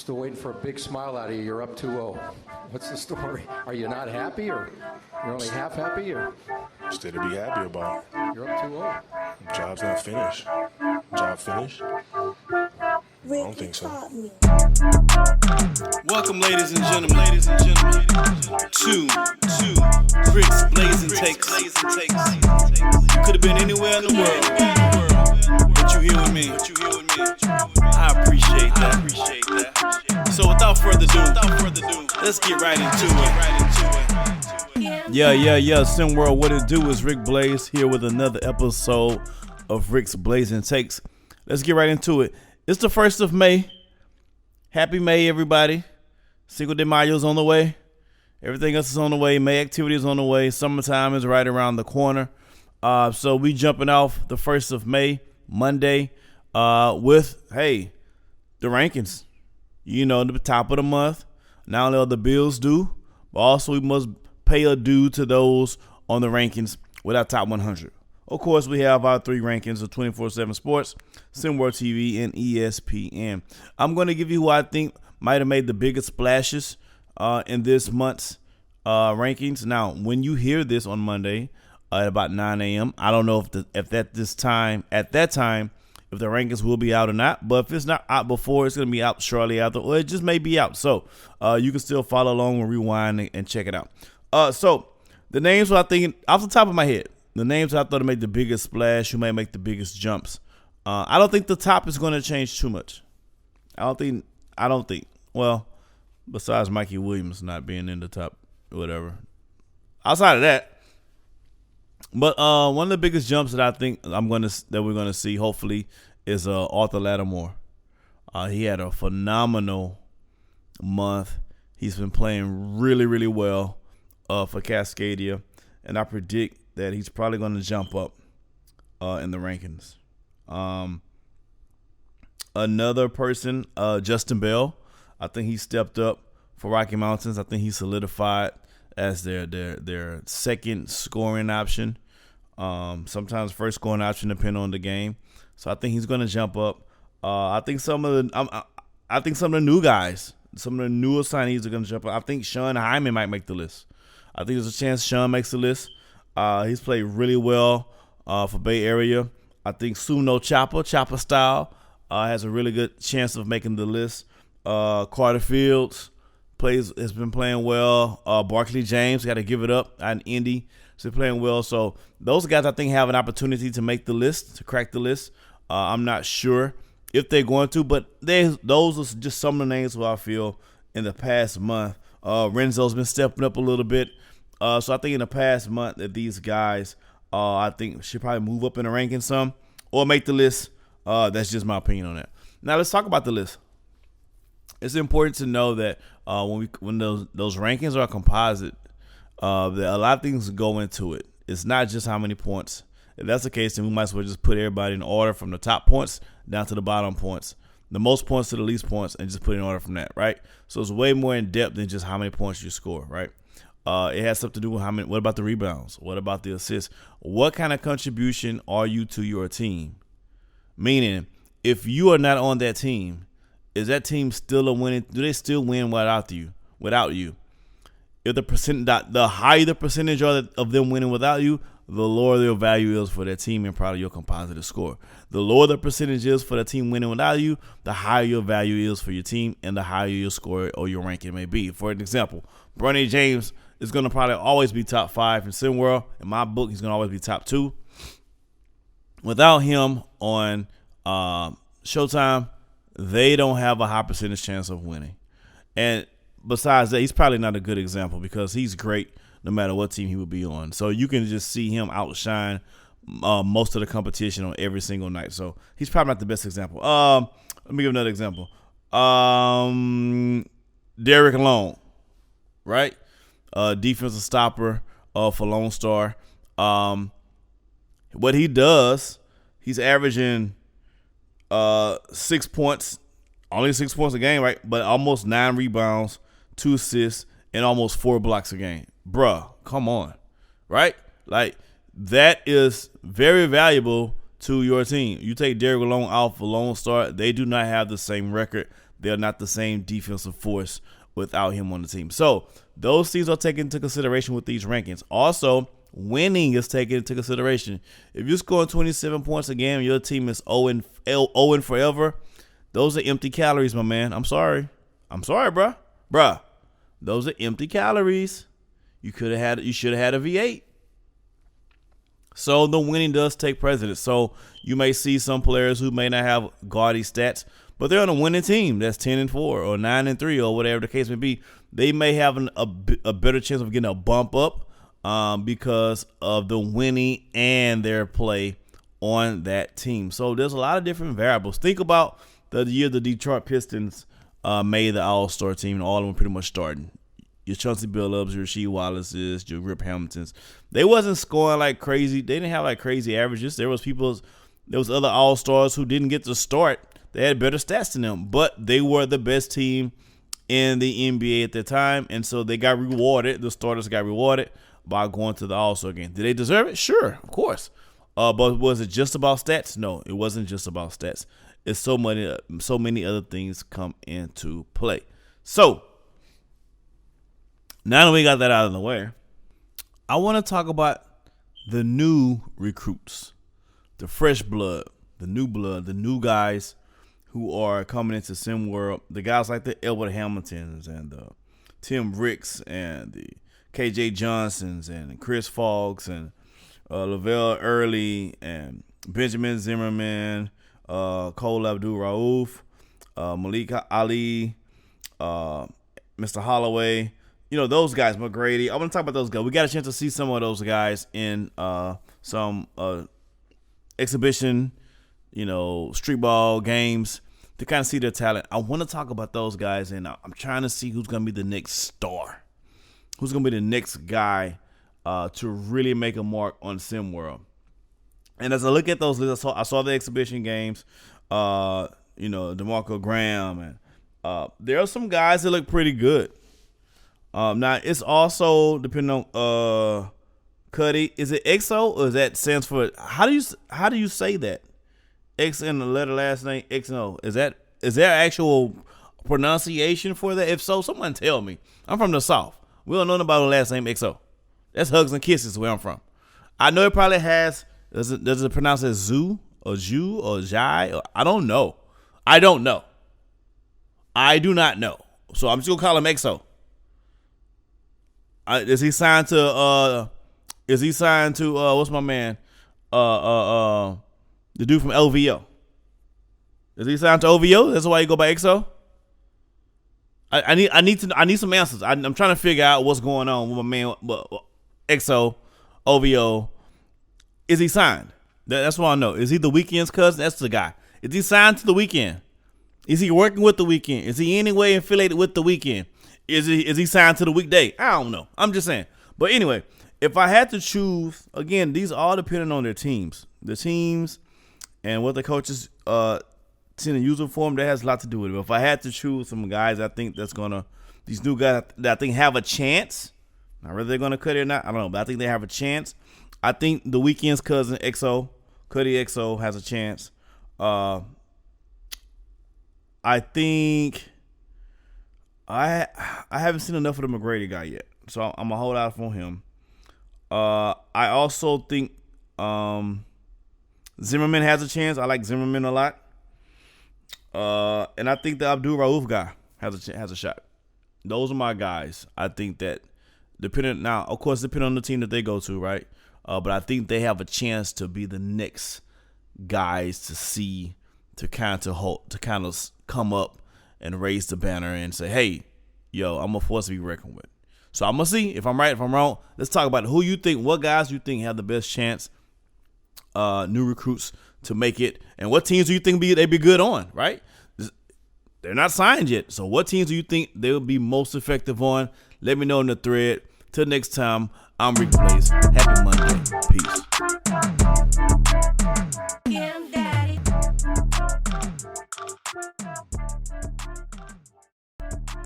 Still waiting for a big smile out of you. You're up 2-0. What's the story? Are you not happy, or you're only half happy, or? Still to be happy about. You're up 2-0. Job's not finished. Job finished? I don't think so. Welcome, ladies and gentlemen, to Rick's Blazin Takes. You could have been anywhere in the world, but you here with me. I appreciate that. So without further ado, let's get right into it. Yeah. SimWorld, what it do is Rick Blaze here with another episode of Rick's Blazin Takes. Let's get right into it. It's the 1st of May. Happy May, everybody. Cinco de Mayo's on the way. Everything else is on the way. May activity is on the way. Summertime is right around the corner. So we jumping off the 1st of May, Monday, with, the rankings. You know, the top of the month. Not only are the bills due, but also we must pay a due to those on the rankings with our top 100. Of course, we have our 3 rankings of 24/7 Sports, SimWorld TV, and ESPN. I'm going to give you who I think might have made the biggest splashes in this month's rankings. Now, when you hear this on Monday at about 9 a.m., I don't know if at that time, if the rankings will be out or not. But if it's not out before, it's going to be out shortly after, or it just may be out. So you can still follow along and rewind and check it out. So the names I think off the top of my head. The names I thought would make the biggest splash, who may make the biggest jumps. I don't think the top is going to change too much. I don't think. Well, besides Mikey Williams not being in the top, whatever. Outside of that, but one of the biggest jumps that I think that we're gonna see, hopefully, is Arthur Lattimore. He had a phenomenal month. He's been playing really, really well for Cascadia, and I predict that he's probably going to jump up in the rankings. Another person, Justin Bell, I think he stepped up for Rocky Mountains. I think he solidified as their second scoring option. Sometimes first scoring option depending on the game. So I think he's going to jump up. I think some of the new guys, some of the newer signees are going to jump up. I think Sean Hyman might make the list. I think there's a chance Sean makes the list. He's played really well for Bay Area. I think Suno Chopper Style, has a really good chance of making the list. Carter Fields has been playing well. Barkley James, got to give it up. And Indy, he's playing well. So those guys, I think, have an opportunity to make the list, to crack the list. I'm not sure if they're going to, but those are just some of the names who I feel in the past month. Renzo's been stepping up a little bit. So I think in the past month that these guys, I think should probably move up in the ranking some or make the list. That's just my opinion on that. Now let's talk about the list. It's important to know that when those rankings are composite, that a lot of things go into it. It's not just how many points. If that's the case, then we might as well just put everybody in order from the top points down to the bottom points. The most points to the least points, and just put in order from that, right? So it's way more in depth than just how many points you score, right? It has something to do with what about the rebounds? What about the assists? What kind of contribution are you to your team? Meaning, if you are not on that team, is that team still a winning? Do they still win without you? If the higher the percentage of them winning without you, the lower their value is for their team and probably your composite score. The lower the percentage is for the team winning without you, the higher your value is for your team and the higher your score or your ranking may be. For an example, Bronny James is going to probably always be top 5 in SimWorld. In my book, he's going to always be top 2. Without him on Showtime, they don't have a high percentage chance of winning. And besides that, he's probably not a good example because he's great no matter what team he would be on. So you can just see him outshine most of the competition on every single night. So he's probably not the best example. Let me give another example. Derek Long, right? Defensive stopper for Lone Star. What he does, he's averaging 6 points, only 6 points a game, right? But almost 9 rebounds, 2 assists, and almost 4 blocks a game. Bruh, come on, right? Like, that is very valuable to your team. You take Derek Long out for Lone Star, they do not have the same record they're not the same defensive force without him on the team. So those things are taken into consideration with these rankings. Also, winning is taken into consideration. If you're scoring 27 points a game and your team is 0 forever, those are empty calories, my man. I'm sorry, bruh. Bruh, those are empty calories. You should have had a V8. So the winning does take precedence. So you may see some players who may not have gaudy stats, but they're on a winning team that's 10-4 or 9-3 or whatever the case may be. They may have a better chance of getting a bump up because of the winning and their play on that team. So there's a lot of different variables. Think about the year the Detroit Pistons made the All-Star team, and all of them pretty much starting. Your Chauncey Billups, your Rasheed Wallaces, your Rip Hamiltons. They wasn't scoring like crazy. They didn't have like crazy averages. There was other All-Stars who didn't get to start. They had better stats than them, but they were the best team in the NBA at the time, and so they got rewarded. The starters got rewarded by going to the All-Star game. Did they deserve it? Sure, of course. But was it just about stats? No, it wasn't just about stats. It's so many other things come into play. So now that we got that out of the way, I want to talk about the new recruits, the fresh blood, the new guys who are coming into SimWorld. The guys like the Edward Hamiltons and the Tim Ricks and the KJ Johnsons and Chris Foggs and Lavelle Early and Benjamin Zimmerman, Cole Abdul-Rauf, Malik Ali, Mr. Holloway. You know, those guys, McGrady. I want to talk about those guys. We got a chance to see some of those guys in some exhibition, street ball games to kind of see their talent. I want to talk about those guys, and I'm trying to see who's going to be the next star. Who's going to be the next guy to really make a mark on SimWorld. And as I look at those lists, I saw the exhibition games, DeMarco Graham, and there are some guys that look pretty good. Now, it's also depending on Cuddy. Is it XO or is that stands for, how do you say that? X in the letter last name, X and O. Is there actual pronunciation for that? If so, someone tell me. I'm from the South. We don't know nobody with the last name XO. That's hugs and kisses where I'm from. I know it probably has, does it pronounce as Zoo or Ju or Jai? Or, I don't know. I do not know. So I'm just going to call him XO. Is he signed to what's my man? The dude from LVO. Is he signed to OVO? That's why you go by XO? I need some answers. I'm trying to figure out what's going on with my man XO, OVO. Is he signed? That's what I know. Is he the Weeknd's cousin? That's the guy. Is he signed to the Weeknd? Is he working with the Weeknd? Is he in any way affiliated with the Weeknd? Is he signed to the Weekday? I don't know. I'm just saying. But anyway, if I had to choose, again, these all depending on their teams. The teams and what the coaches tend to use them for them, that has a lot to do with it. But if I had to choose some guys, I think these new guys that I think have a chance. Now, whether they're going to cut it or not, I don't know. But I think they have a chance. I think the Weeknd's cousin, XO, Cuddy XO, has a chance. I think I haven't seen enough of the McGrady guy yet, so I'm gonna hold out for him. I also think Zimmerman has a chance. I like Zimmerman a lot, and I think the Abdul-Rauf guy has a shot. Those are my guys. I think that depending on the team that they go to, right? But I think they have a chance to be the next guys to see to kind of come up and raise the banner and say, hey, yo, I'm a force to be reckoned with. So I'm going to see if I'm right, if I'm wrong. Let's talk about what guys you think have the best chance, new recruits to make it, and what teams do you think they'd be good on, right? They're not signed yet. So what teams do you think they would be most effective on? Let me know in the thread. Till next time, I'm Rick Blaze. Happy Monday. Peace.